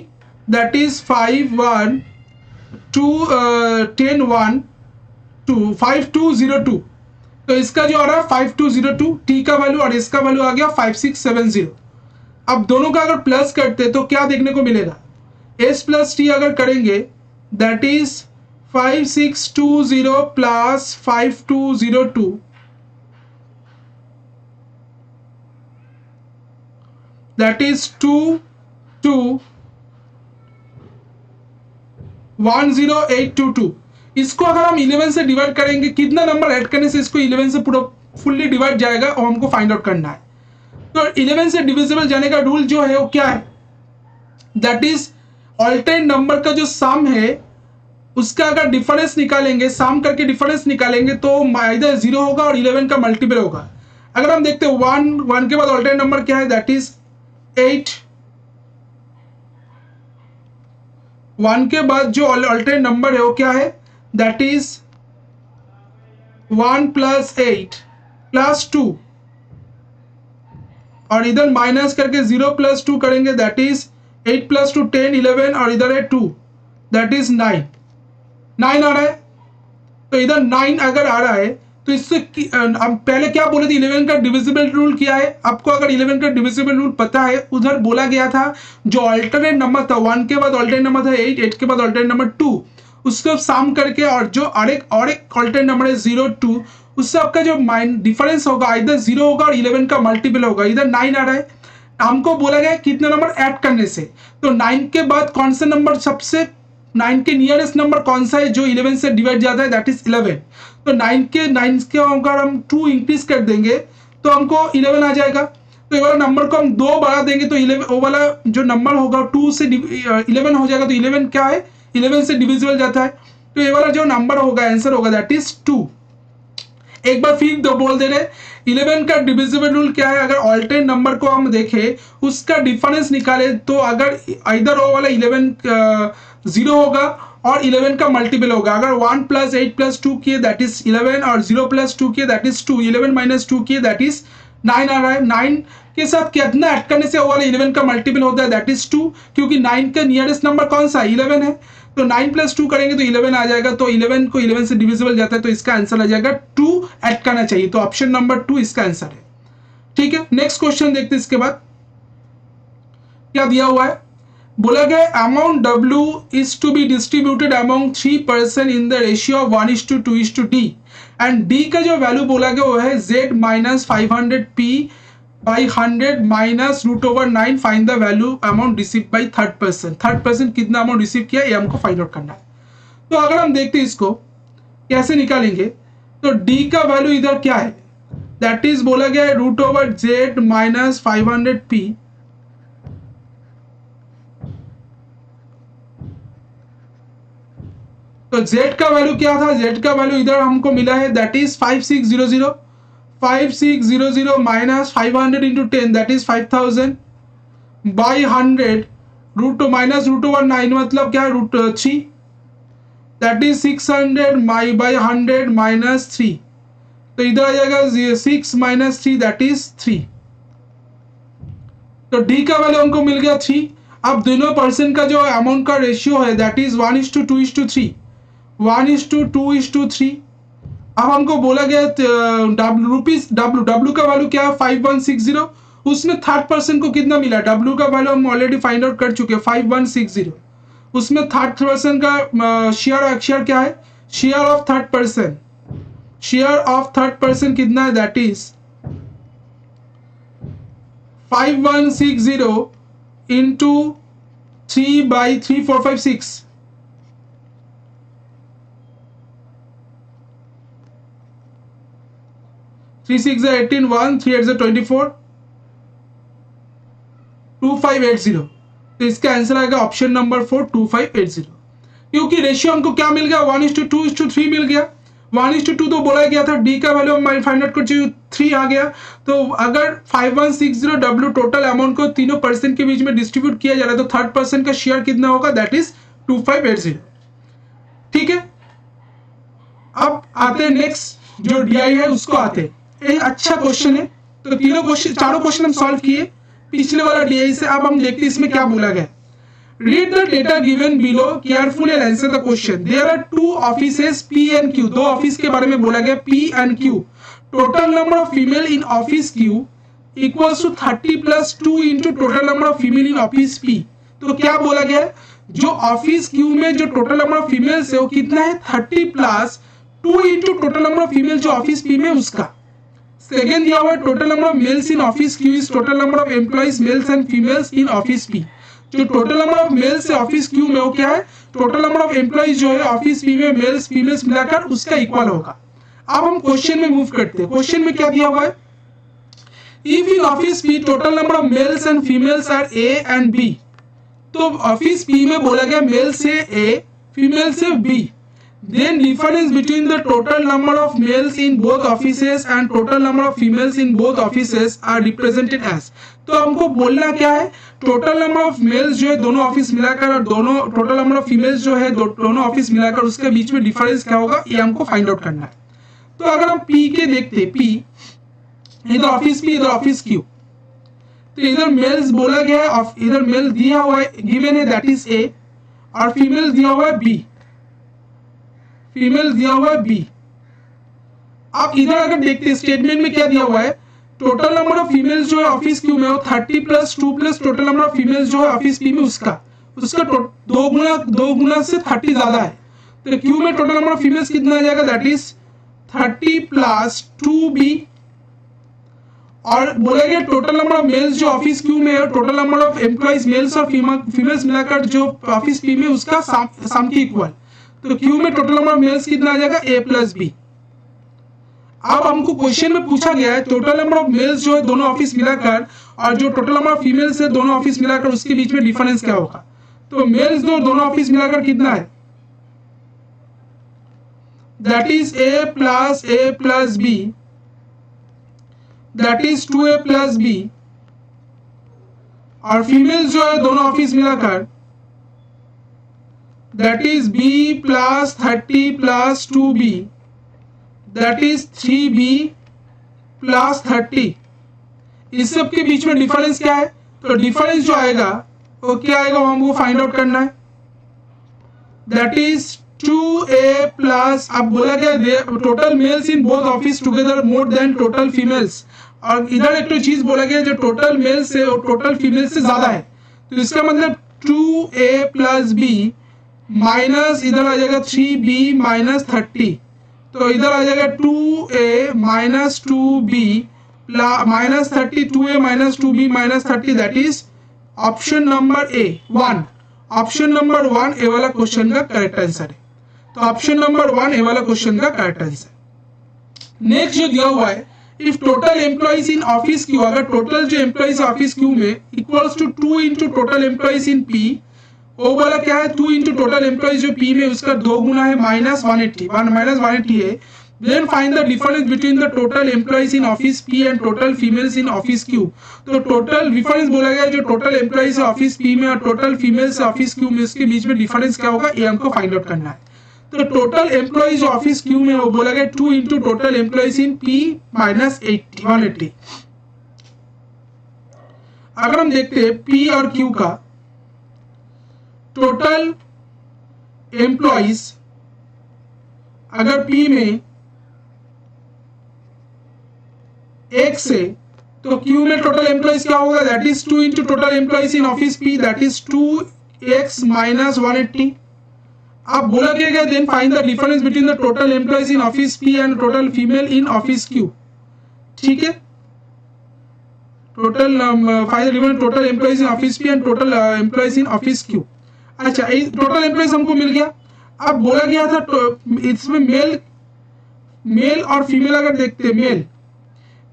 that is 5202। तो इसका जो आ रहा है 5202 टी का वैल्यू, और इसका वैल्यू आ गया 5670। अब दोनों का अगर प्लस करते तो क्या देखने को मिलेगा, एस प्लस टी अगर करेंगे that is 5620 plus 5202 that is 2210822। इसको अगर हम 11 से डिवाइड करेंगे, कितना नंबर ऐड करने से इसको 11 से पूरा फुल्ली डिवाइड जाएगा और हमको फाइंड आउट करना है। तो 11 से डिविजिबल जाने का रूल जो है वो क्या है, दैट इज ऑल्टरनेट नंबर का जो सम है उसका अगर डिफरेंस निकालेंगे, सम करके डिफरेंस निकालेंगे तो इधर 0 होगा और 11 का मल्टीपल होगा। अगर हम देखते हैं 1 के बाद ऑल्टरनेट नंबर क्या है दैट इज 8, 1 के बाद जो ऑल्टरनेट नंबर है वो क्या है दैट इज 1 प्लस 8 प्लस 2, और इधर माइनस करके 0 प्लस 2 करेंगे दैट इज 8 प्लस 2 10 11, और इधर है 2 दैट इज 9 आ रहा है। तो इधर 9 अगर आ रहा है तो इससे हम पहले क्या बोले थे 11 का डिविजिबल रूल क्या है, आपको अगर 11 का डिविजिबल रूल पता है, उधर बोला गया था जो अल्टरनेट नंबर था 1 के बाद अल्टरनेट नंबर था 8 के बाद अल्टरनेट नंबर 2, उसको सम करके और जो और एक अल्टरनेट नंबर है 0 2, उससे आपका जो डिफरेंस होगा इधर 0 होगा और 11 का मल्टीपल होगा। इधर 9 आ रहा है, हमको बोला गया कितने नंबर ऐड करने से, तो 9 के बाद कौन सा नंबर सबसे 9 के नियरेस्ट नंबर कौन सा है जो 11 से डिवाइड जाता है दैट इज 11। तो 9 के अगर हम 2 इंक्रीज कर देंगे तो हमको 11 आ जाएगा। तो ये वाला नंबर को हम 2 बढ़ा देंगे तो 11 वो वाला जो नंबर होगा 2 से 11 हो जाएगा। तो 11 क्या है, 11 से डिविजिबल जाता है। तो ये वाला जो नंबर होगा आंसर होगा दैट इज 2। एक बार फिर दो बोल दे रहे 11 का डिविजिबल रूल क्या है, अगर ऑल्टरनेट नंबर को हम देखें उसका डिफरेंस निकाले तो अगर इधर वो वाला 11 0 होगा और 11 का मल्टीपल होगा। अगर 1 + 8 + 2 किए दैट इज 11 और 0 + 2 किए दैट इज 2, 11 - 2 किए दैट इज 9 आ रहा है। 9 के साथ कितना ऐड करने से वो वाला 11 का मल्टीपल होता है दैट इज 2, क्योंकि 9 का नियरेस्ट नंबर कौन सा 11 है। तो 9 + 2 करेंगे तो 11 आ जाएगा। तो 11 को 11 से डिविजिबल जाता है तो इसका आंसर आ जाएगा 2 ऐड करना चाहिए। तो ऑप्शन नंबर 2 इसका आंसर है। ठीक है, नेक्स्ट क्वेश्चन देखते हैं। इसके बाद क्या दिया हुआ है, बोला गया amount W is to be distributed among 3 person in the ratio of 1:2:D and D का जो वैल्यू बोला गया वो है Z - 500p/100 - √9 find the value amount receive by third person. Third person कितना अमाउंट रिसीव किया ये हमको फाइंड आउट करना है। तो अगर हम देखते हैं इसको कैसे निकालेंगे, तो D का वैल्यू इधर क्या है दैट इज बोला गया है √Z - 500p। तो Z का वैल्यू क्या था, Z का वैल्यू इधर हमको मिला है that is 5600 - 500 into 10 that is 5000 by 100 -√9 मतलब क्या है √3 that is 600 by 100 -3। तो इधर आ जाएगा 6 - 3 that is 3। तो D का वैल्यू हमको मिल गया 3। अब दोनों पर्सन का जो अमाउंट का रेशियो है दैट इज 1:2:3 1:2:3। अब हमको बोला गया W का वैल्यू क्या है 5160। उसमें थर्ड पर्सन को कितना मिला, W का वैल्यू हम ऑलरेडी फाइंड आउट कर चुके हैं 5160। उसमें थर्ड पर्सन का शेयर क्या है, शेयर ऑफ थर्ड पर्सन कितना है दैट इज 5160 into 3/3456। 3 6 18 1 3 8 24 2580। तो इसका आंसर आएगा ऑप्शन नंबर 4 2580। क्योंकि रेशियो हमको क्या मिल गया 1:2:3 मिल गया। 1:2 तो बोला गया था, D का वैल्यू हम फाइंड आउट कर चुके 3 आ गया। तो अगर 5160 W टोटल अमाउंट को तीनों पर्सन के बीच में डिस्ट्रीब्यूट किया जा रहा है तो थर्ड पर्सन का शेयर कितना होगा दैट इज 2580। ठीक है, अब आते हैं नेक्स्ट जो DI है उसको आते हैं। एक अच्छा क्वेश्चन है। तो चारों क्वेश्चन हम सॉल्व किए पिछले वाला DI से। अब हम देखते हैं इसमें क्या बोला गया। Read the data given below carefully and answer the question. There are 2 offices P and Q। दो ऑफिस के बारे में बोला गया P and Q। Total number of female in office Q equals to 30 + 2 into total number of female in office P। तो क्या बोला गया, जो ऑफिस Q में जो टोटल नंबर ऑफ फीमेल्स है वो कितना है 30 + 2 into total number of female जो ऑफिस P में उसका। सेकेंड दिया हुआ total number of males in office Q is total number of employees mails and females in office P। जो टोटल नंबर ऑफ मेल्स है ऑफिस Q में वो क्या है, टोटल नंबर ऑफ एम्प्लॉइज जो है ऑफिस P में मेल्स फीमेल्स मिलाकर उसका इक्वल होगा। अब हम क्वेश्चन में मूव करते हैं। क्वेश्चन में क्या दिया हुआ है, if in office P total number of males and females are A and B। तो ऑफिस P में बोला गया मेल से A फीमेल से B। Then difference between the total number of males in both offices and total number of females in both offices are represented as। तो हमको बोलना क्या है, टोटल नंबर ऑफ मेल्स जो है दोनों ऑफिस मिलाकर और दोनों टोटल नंबर ऑफ फीमेल्स जो है दोनों ऑफिस मिलाकर उसके बीच में डिफरेंस क्या होगा ये हमको फाइंड आउट करना है। तो अगर हम P के देखते P, इधर ऑफिस P इधर ऑफिस Q। तो इधर मेल्स बोला गया है, इधर मेल दिया हुआ है गिवन है दैट इज A और फीमेल दिया हुआ है B। फीमेल दिया हुआ है B। अब इधर अगर देखते हैं स्टेटमेंट में क्या दिया हुआ है, टोटल नंबर ऑफ फीमेल्स जो है ऑफिस Q में वो 30 + 2 + टोटल नंबर ऑफ फीमेल्स जो है ऑफिस P में उसका 2 गुना से 30 ज्यादा है। तो Q में टोटल नंबर ऑफ फीमेल्स कितना आ जाएगा दैट इज 30 + 2B। और बोला गया टोटल नंबर ऑफ मेल्स जो ऑफिस Q में है total number of employees males और फीमेल्स मिलाकर जो ऑफिस P में उसका सम के इक्वल। तो Q में टोटल नंबर ऑफ मेल्स कितना आ जाएगा A + B। अब हमको क्वेश्चन में पूछा गया है टोटल नंबर ऑफ मेल्स जो है दोनों ऑफिस मिलाकर और जो टोटल नंबर ऑफ फीमेल्स है दोनों ऑफिस मिलाकर उसके बीच में डिफरेंस क्या होगा। तो मेल्स दोनों ऑफिस मिलाकर कितना है, that is a plus b, that is 2a plus b, और फीमेल्स जो है दोनों ऑफिस मिलाकर that is b plus 30 plus 2b, that is 3b plus 30। इस सब के बीच में डिफरेंस क्या है, तो डिफरेंस जो आएगा वो क्या आएगा वो हमको फाइंड आउट करना है, दैट इज 2a प्लस, अब बोला गया total males in both office together more than total females, और इधर एक तो चीज बोला गया जो टोटल मेल्स है और टोटल फीमेल्स से ज्यादा है, तो इसका मतलब 2a प्लस b माइनस इधर आ जाएगा 3b माइनस 30, तो इधर आ जाएगा 2a minus 2b minus 30, 2a minus 2b minus 30, that is option number A 1। Option number 1 ए वाला क्वेश्चन का करेक्ट आंसर है, तो ऑप्शन नंबर 1 ए वाला क्वेश्चन का करेक्ट आंसर। नेक्स्ट जो दिया हुआ है, if total employees in office Q, अगर टोटल जो एम्प्लॉइज ऑफिस क्यू में equals to 2 into total employees in P, वो वाला क्या है 2 इंटू टोटल एम्प्लॉइज जो पी में उसका 2 गुना है माइनस 180 है, then find the difference between the total employees in office P and total females in office Q। तो टोटल डिफरेंस बोला गया जो टोटल एम्प्लॉइज है ऑफिस P में और टोटल फीमेल्स है ऑफिस Q में, उसके बीच में डिफरेंस क्या होगा ये हमको फाइंड आउट करना है। तो टोटल एम्प्लॉइज ऑफिस Q में वो बोला गया 2 इंटू टोटल एम्प्लॉइज इन P माइनस 180। अगर हम देखते हैं P और Q का टोटल एम्प्लॉइज, अगर P में x है तो Q में टोटल एम्प्लॉइज क्या होगा, that is 2 into total employees in office P, that is 2x minus 180। अब बोला गया then find the difference between the total employees in office P and total female in office Q। ठीक है, total find the difference total employees in office P and total employees in office Q। अच्छा, total employees हमको मिल गया। अब बोला गया था इसमें मेल और फीमेल, अगर देखते हैं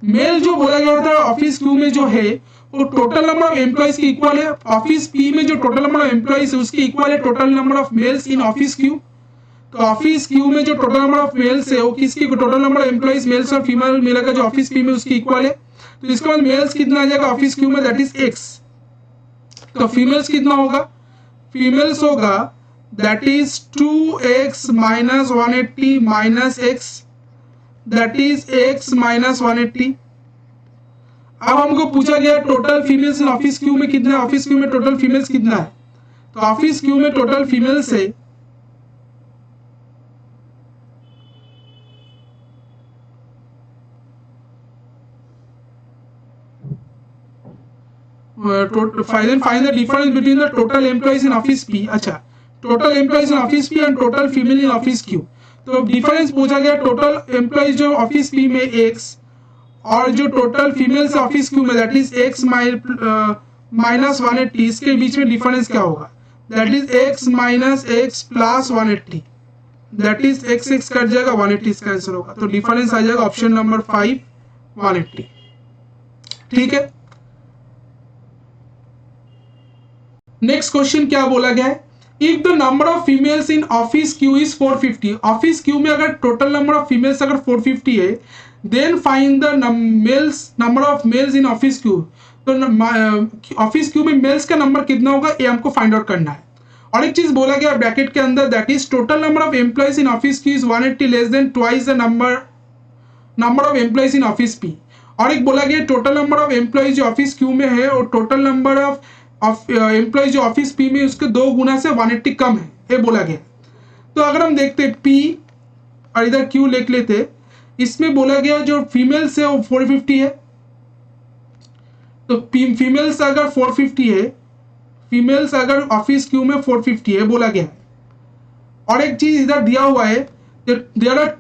मेल जो बोला गया था ऑफिस क्यू में जो है वो टोटल नंबर ऑफ एम्प्लॉइज के इक्वल है, ऑफिस पी में जो टोटल नंबर ऑफ एम्प्लॉइज है उसके इक्वल है total number of males in office Q. तो ऑफिस क्यू में जो टोटल नंबर ऑफ मेल्स है वो किसकी total number of employees males और फीमेल मिलाकर जो ऑफिस पी में उसके इक्वल है, तो इसका मतलब मेल्स कितना आ जाएगा ऑफिस क्यू में, दैट इज x। तो फीमेल्स कितना होगा, फीमेल्स होगा that is 2x minus 180 minus x, that is x minus 180। अब हमको पूछा गया total females in office Q में कितना है, ऑफिस क्यू में टोटल फीमेल्स कितना है, तो ऑफिस क्यू में टोटल फीमेल्स है find the difference between the total employees in office P. अच्छा, total employees in office P and total female in office Q, तो डिफरेंस पूछा गया टोटल एम्प्लॉइज जो ऑफिस पी में x और जो टोटल फीमेल्स ऑफिस क्यू में that is x minus 180, इसके बीच में डिफरेंस क्या होगा, that is x minus x plus 180, that is x cut जाएगा 180 इसका आंसर होगा, तो डिफरेंस आ जाएगा ऑप्शन नंबर 5 180। ठीक है, नेक्स्ट क्वेश्चन क्या बोला गया है, if the number of females in office Q is 450, office Q में अगर टोटल नंबर ऑफ फीमेल्स अगर 450 है, then find the number of males in office Q. तो ऑफिस क्यू में मेल्स का नंबर कितना होगा ये हमको फाइंड आउट करना है। और एक चीज बोला गया ब्रैकेट के अंदर, that is total number of employees in office Q is 180 less than twice the number of employees in office P. और एक बोला गया टोटल नंबर ऑफ एम्प्लॉइज जो ऑफिस क्यू में है और टोटल नंबर ऑफ एम्प्लॉइज जो ऑफिस पी में उसके 2 गुना से 180 कम है, ये बोला गया। तो अगर हम देखते P और इधर Q लिख लेते, इसमें बोला गया जो फीमेल्स है वो 450 है, तो फीमेल्स अगर 450 है, फीमेल्स अगर ऑफिस Q में 450 है बोला गया। और एक चीज इधर दिया हुआ है, देयर आर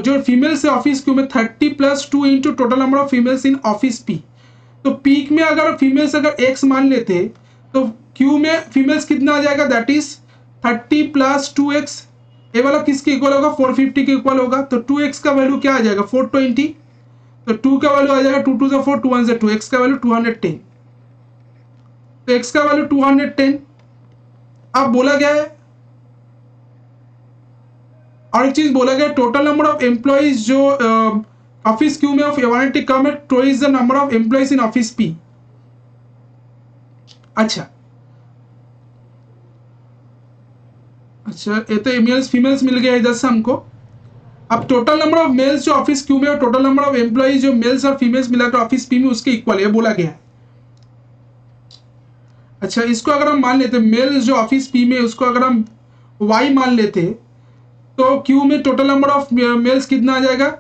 जो फीमेल्स है ऑफिस Q में 30 plus 2 into total number of females in office P। तो पीक में अगर फीमेल्स अगर x मान लेते तो Q में फीमेल्स कितना आ जाएगा, दैट इज 30 प्लस 2x, ये वाला किसके इक्वल होगा, 450 के इक्वल होगा। तो 2x का वैल्यू क्या आ जाएगा, 420। तो 2 का वैल्यू आ जाएगा 2 2 4 2 1 2, x का वैल्यू 210। तो x का वैल्यू 210। अब बोला गया है, और एक चीज बोला गया, टोटल नंबर ऑफ एम्प्लॉइज जो ऑफिस क्यू में ऑफ 180 कम है, तो is the number of employees in office P. अच्छा अच्छा, ये तो मेल्स फीमेल्स मिल गया इधर से हमको। अब टोटल नंबर ऑफ मेल्स जो ऑफिस क्यू में और टोटल नंबर ऑफ एम्प्लॉइज जो मेल्स और फीमेल्स मिलाकर ऑफिस पी में उसके इक्वल है, बोला गया है। अच्छा, इसको अगर हम मान लेते मेल्स जो ऑफिस पी में, उसको अगर हम y मान लेते, तो क्यू में टोटल नंबर ऑफ मेल्स कितना आ जाएगा,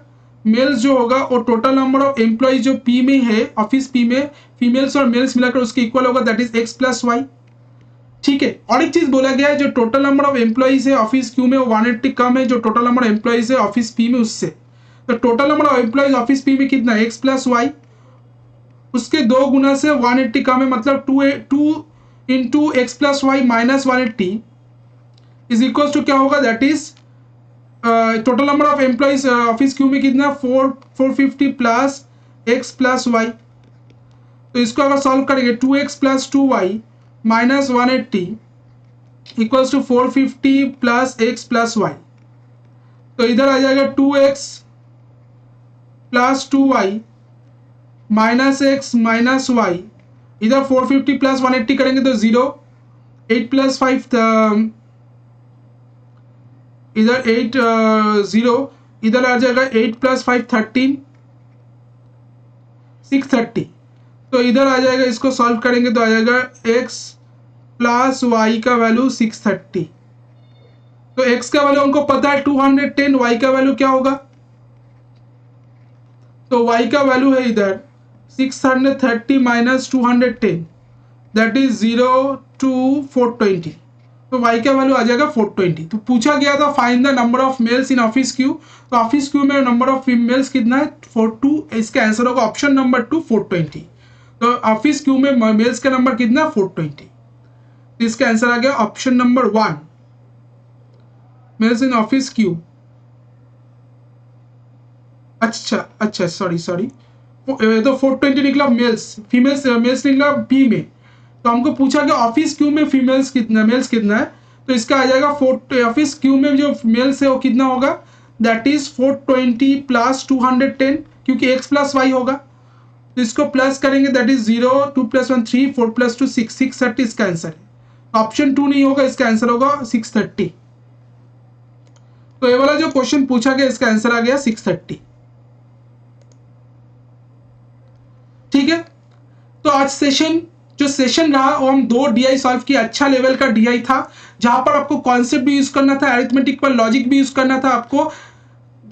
मेल्स जो होगा वो टोटल नंबर ऑफ एम्प्लॉइज जो पी में है, ऑफिस पी में फीमेल्स और मेल्स मिलाकर उसके इक्वल होगा, that is x plus Y. ठीक है, और एक चीज बोला गया है, जो टोटल नंबर ऑफ एम्प्लॉइज है ऑफिस क्यू में वो 180 कम है जो टोटल नंबर ऑफ एम्प्लॉइज है ऑफिस पी में उससे। तो total number of employees office P में कितना है, x प्लस वाई, उसके 2 गुना से 180 कम है, मतलब 2 into X plus Y minus 180 is equal to क्या होगा, that is total number of employees office Q में कितना 450 प्लस एक्स प्लस वाई। तो इसको अगर सॉल्व करेंगे 2x plus 2y minus 180 equals to 450 plus X plus Y. तो इधर आ जाएगा 2x plus 2y minus X minus Y, इधर 450 प्लस 180 करेंगे तो 0, 8 प्लस 5 इधर 8 0, इधर आ जाएगा 8 प्लस 5 13 630। तो इधर आ जाएगा, इसको सॉल्व करेंगे तो आ जाएगा x प्लस वाई का वैल्यू 630। तो x का वैल्यू हमको पता है 210, y का वैल्यू क्या होगा, तो y का वैल्यू है इधर 630 माइनस 210, दैट इज 0 to 420। तो y का वैल्यू आ जाएगा 420। तो पूछा गया था find the number of males in office Q, तो ऑफिस क्यू में नंबर ऑफ फीमेल्स कितना है 42, इसका आंसर होगा ऑप्शन नंबर 2 420। तो ऑफिस क्यू में मेल्स का नंबर कितना 420, तो इसका आंसर आ गया option number 1 mails in office Q. अच्छा सॉरी तो 420 निकला मेल्स, फीमेल्स मेल्स निकला बी में। तो हमको पूछा कि ऑफिस क्यू में फीमेल्स कितना, मेल्स कितना है, तो इसका आ जाएगा ऑफिस क्यू में जो मेल्स है वो कितना होगा, दैट इज 420 प्लस 210, क्योंकि x प्लस वाई होगा, तो इसको प्लस करेंगे दैट इज 0 2 प्लस 1 3 4 प्लस 2 6 630 इसका आंसर है। ऑप्शन 2 नहीं होगा, इसका आंसर होगा 630। तो ये वाला जो क्वेश्चन पूछा गया इसका आंसर आ गया 630। ठीक है, तो आज जो सेशन रहा वो हम 2 DI सॉल्व किया। अच्छा लेवल का DI था, जहां पर आपको कॉन्सेप्ट भी यूज करना था, अरिथमेटिक पर लॉजिक भी यूज करना था, आपको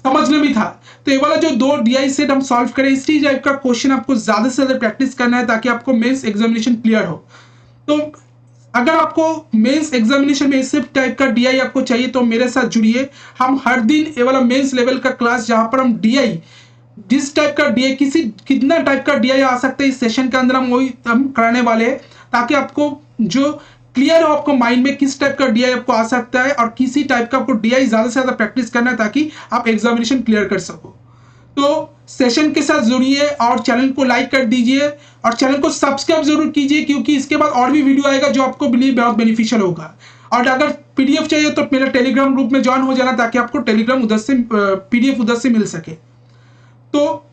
समझने भी था। तो ये वाला जो 2 DI सेट हम सॉल्व करें, इसी टाइप का क्वेश्चन आपको ज्यादा से ज्यादा प्रैक्टिस करना है ताकि आपको मेंस एग्जामिनेशन क्लियर हो। तो अगर आपको मेंस एग्जामिनेशन में इस टाइप का DI आपको चाहिए तो मेरे साथ जुड़िए। हम हर दिन ये वाला मेंस लेवल का क्लास, जहां पर हम DI जिस टाइप का DI कितना टाइप का DI आ सकता है इस सेशन के अंदर हम कराने वाले हैं, ताकि आपको जो क्लियर हो आपको माइंड में किस टाइप का DI आपको आ सकता है और किसी टाइप का आपको DI ज्यादा से ज्यादा प्रैक्टिस करना है ताकि आप एग्जामिनेशन क्लियर कर सको। तो सेशन के साथ जुड़िए और चैनल को लाइक कर दीजिए और चैनल को सब्सक्राइब जरूर कीजिए, क्योंकि इसके बाद और भी वीडियो आएगा जो आपको बिलीव बहुत बेनिफिशियल होगा। और अगर PDF चाहिए तो मेरे टेलीग्राम ग्रुप में ज्वाइन हो जाना, ताकि आपको टेलीग्राम उधर से PDF उधर से मिल सके। तो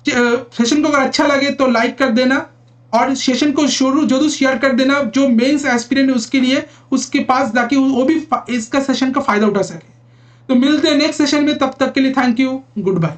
सेशन को अगर अच्छा लगे तो लाइक कर देना और सेशन को जरूर शेयर कर देना जो मेंस एस्पिरेंट है उसके लिए, उसके पास ताकि वो भी इसका सेशन का फायदा उठा सके। तो मिलते हैं नेक्स्ट सेशन में, तब तक के लिए थैंक यू, गुड बाय।